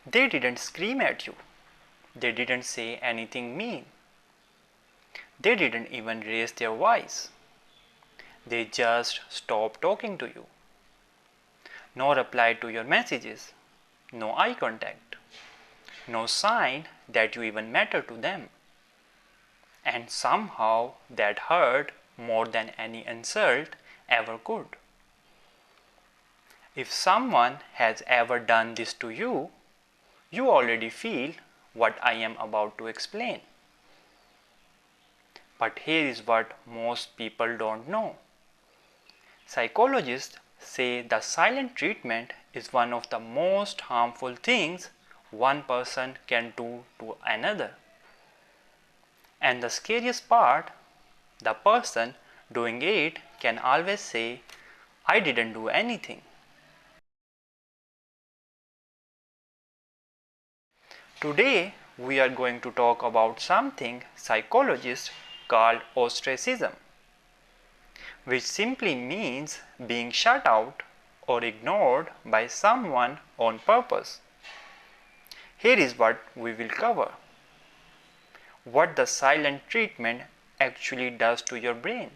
They didn't scream at you. They didn't say anything mean. They didn't even raise their voice. They just stopped talking to you. No reply to your messages. No eye contact. No sign that you even matter to them. And somehow that hurt more than any insult ever could. If someone has ever done this to you, you already feel what I am about to explain. But here is what most people don't know. Psychologists say the silent treatment is one of the most harmful things one person can do to another. And the scariest part, the person doing it can always say, I didn't do anything. Today, we are going to talk about something psychologists call ostracism, which simply means being shut out or ignored by someone on purpose. Here is what we will cover: what the silent treatment actually does to your brain,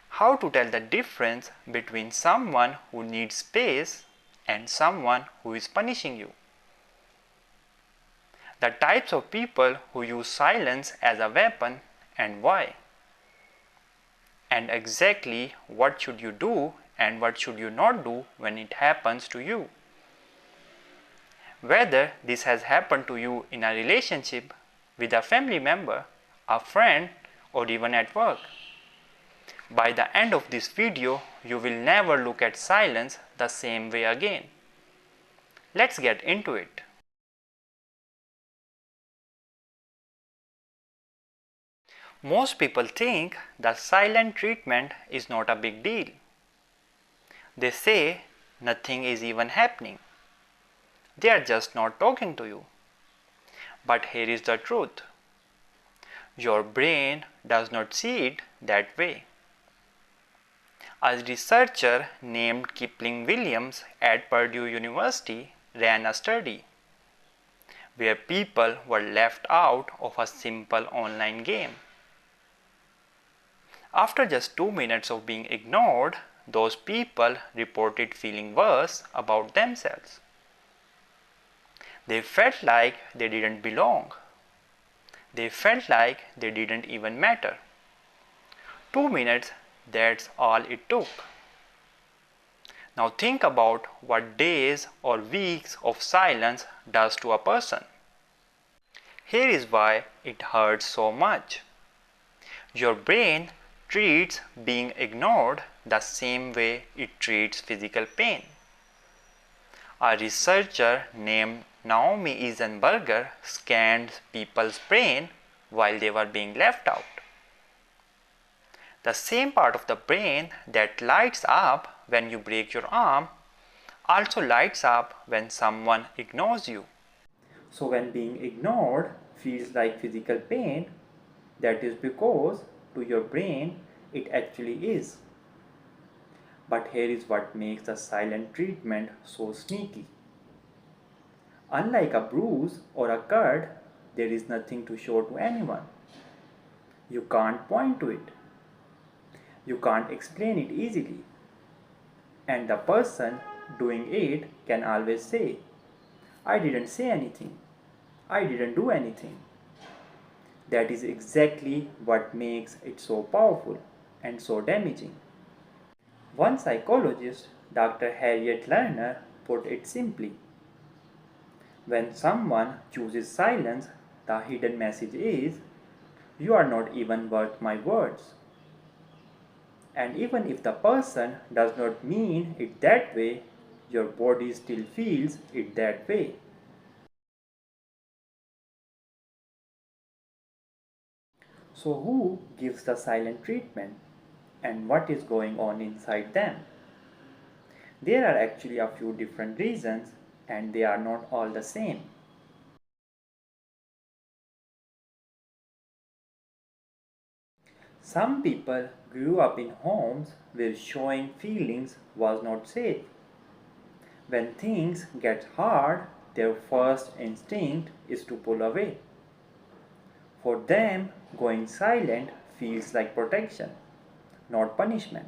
how to tell the difference between someone who needs space and someone who is punishing you, the types of people who use silence as a weapon and why, and exactly what should you do and what should you not do when it happens to you. Whether this has happened to you in a relationship, with a family member, a friend, or even at work. By the end of this video, you will never look at silence the same way again. Let's get into it. Most people think the silent treatment is not a big deal. They say nothing is even happening. They are just not talking to you. But here is the truth. Your brain does not see it that way. A researcher named Kipling Williams at Purdue University ran a study where people were left out of a simple online game. After just 2 minutes of being ignored, those people reported feeling worse about themselves. They felt like they didn't belong. They felt like they didn't even matter. 2 minutes, that's all it took. Now think about what days or weeks of silence does to a person. Here is why it hurts so much. Your brain treats being ignored the same way it treats physical pain. A researcher named Naomi Eisenberger scanned people's brain while they were being left out. The same part of the brain that lights up when you break your arm also lights up when someone ignores you. So when being ignored feels like physical pain, that is because to your brain it actually is. But here is what makes the silent treatment so sneaky. Unlike a bruise or a cut, there is nothing to show to anyone. You can't point to it. You can't explain it easily. And the person doing it can always say, I didn't say anything. I didn't do anything. That is exactly what makes it so powerful and so damaging. One psychologist, Dr. Harriet Lerner, put it simply. When someone chooses silence, the hidden message is, you are not even worth my words. And even if the person does not mean it that way, your body still feels it that way. So who gives the silent treatment and what is going on inside them? There are actually a few different reasons and they are not all the same. Some people grew up in homes where showing feelings was not safe. When things get hard, their first instinct is to pull away. For them, going silent feels like protection, not punishment.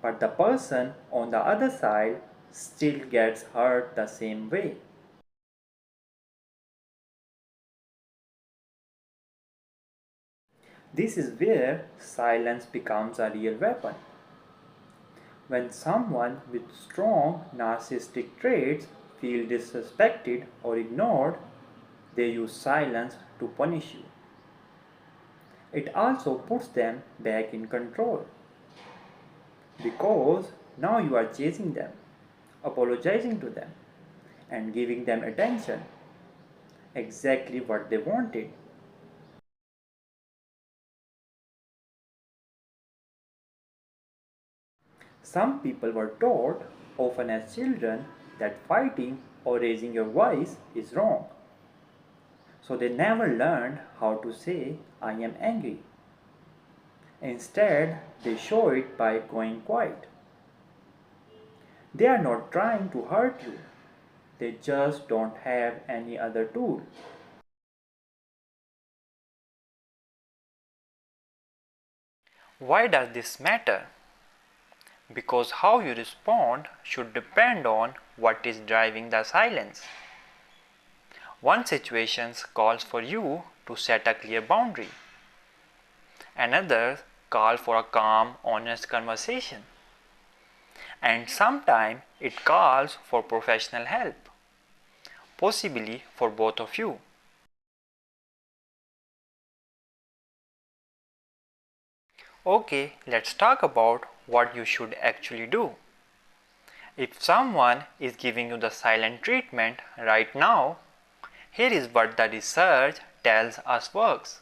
But the person on the other side still gets hurt the same way. This is where silence becomes a real weapon. When someone with strong narcissistic traits feel disrespected or ignored, they use silence to punish you. It also puts them back in control because now you are chasing them, apologizing to them, and giving them attention, exactly what they wanted. Some people were taught, often as children, that fighting or raising your voice is wrong. So they never learned how to say, I am angry. Instead, they show it by going quiet. They are not trying to hurt you, they just don't have any other tool. Why does this matter? Because how you respond should depend on what is driving the silence. One situation calls for you to set a clear boundary. Another calls for a calm, honest conversation. And sometimes it calls for professional help, possibly for both of you. Okay, let's talk about what you should actually do. If someone is giving you the silent treatment right now, here is what the research tells us works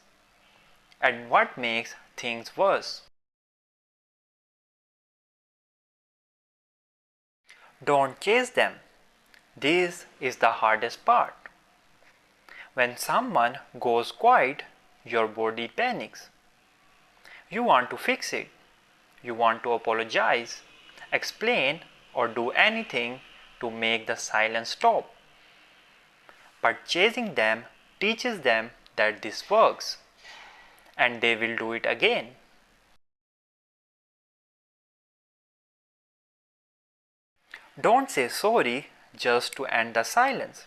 and what makes things worse. Don't chase them. This is the hardest part. When someone goes quiet, your body panics. You want to fix it. You want to apologize, explain, or do anything to make the silence stop. But chasing them teaches them that this works, and they will do it again. Don't say sorry just to end the silence.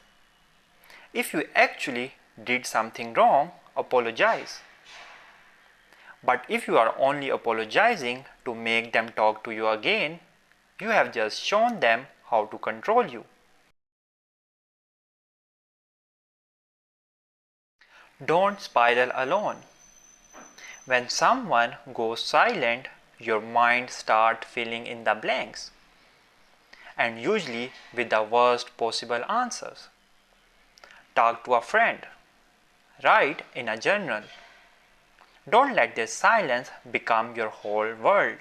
If you actually did something wrong, apologize. But if you are only apologizing to make them talk to you again, you have just shown them how to control you. Don't spiral alone. When someone goes silent, your mind starts filling in the blanks, and usually with the worst possible answers. Talk to a friend. Write in a journal. Don't let their silence become your whole world.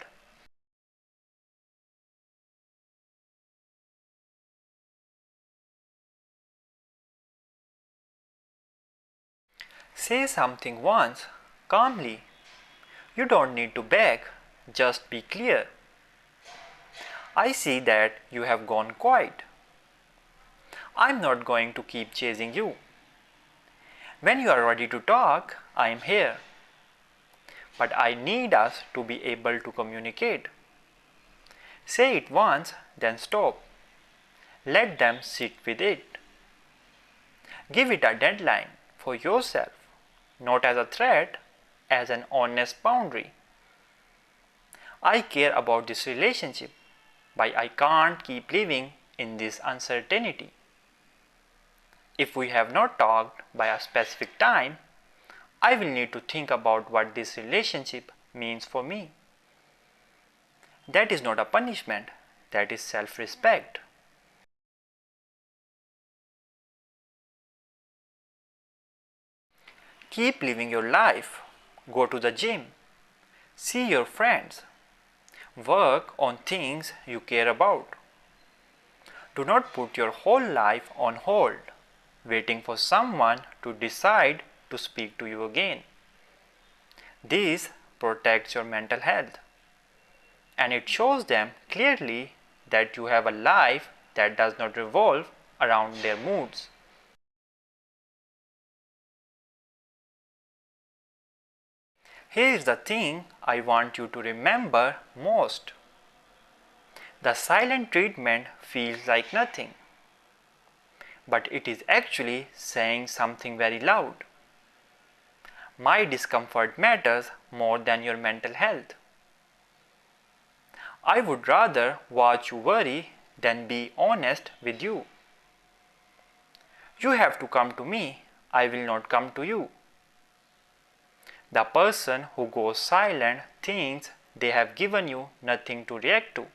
Say something once, calmly. You don't need to beg, just be clear. I see that you have gone quiet. I'm not going to keep chasing you. When you are ready to talk, I am here. But I need us to be able to communicate. Say it once, then stop. Let them sit with it. Give it a deadline for yourself, not as a threat, as an honest boundary. I care about this relationship, but I can't keep living in this uncertainty. If we have not talked by a specific time, I will need to think about what this relationship means for me. That is not a punishment, that is self-respect. Keep living your life. Go to the gym. See your friends. Work on things you care about. Do not put your whole life on hold, waiting for someone to decide to speak to you again. This protects your mental health, and it shows them clearly that you have a life that does not revolve around their moods. Here is the thing I want you to remember most. The silent treatment feels like nothing, but it is actually saying something very loud. My discomfort matters more than your mental health. I would rather watch you worry than be honest with you. You have to come to me, I will not come to you. The person who goes silent thinks they have given you nothing to react to.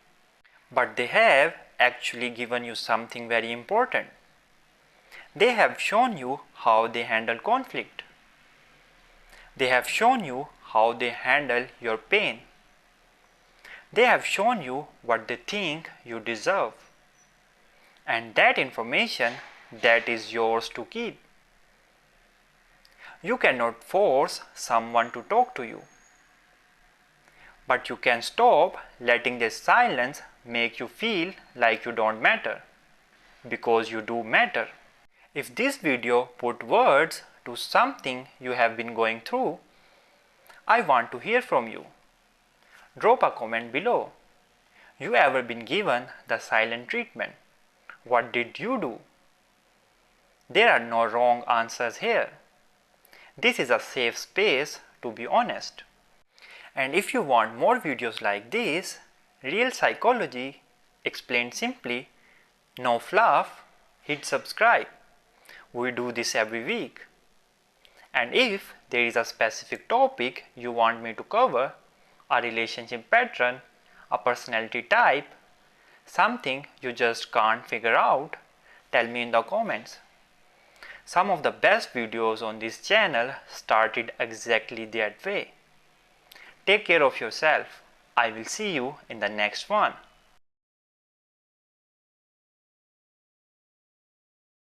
But they have actually given you something very important. They have shown you how they handle conflict. They have shown you how they handle your pain. They have shown you what they think you deserve. And that information, that is yours to keep. You cannot force someone to talk to you. But you can stop letting their silence make you feel like you don't matter, because you do matter. If this video put words to something you have been going through, I want to hear from you. Drop a comment below. You ever been given the silent treatment? What did you do? There are no wrong answers here. This is a safe space to be honest. And if you want more videos like this, real psychology explained simply, no fluff, hit subscribe. We do this every week. And if there is a specific topic you want me to cover, a relationship pattern, a personality type, something you just can't figure out, tell me in the comments. Some of the best videos on this channel started exactly that way. Take care of yourself. I will see you in the next one.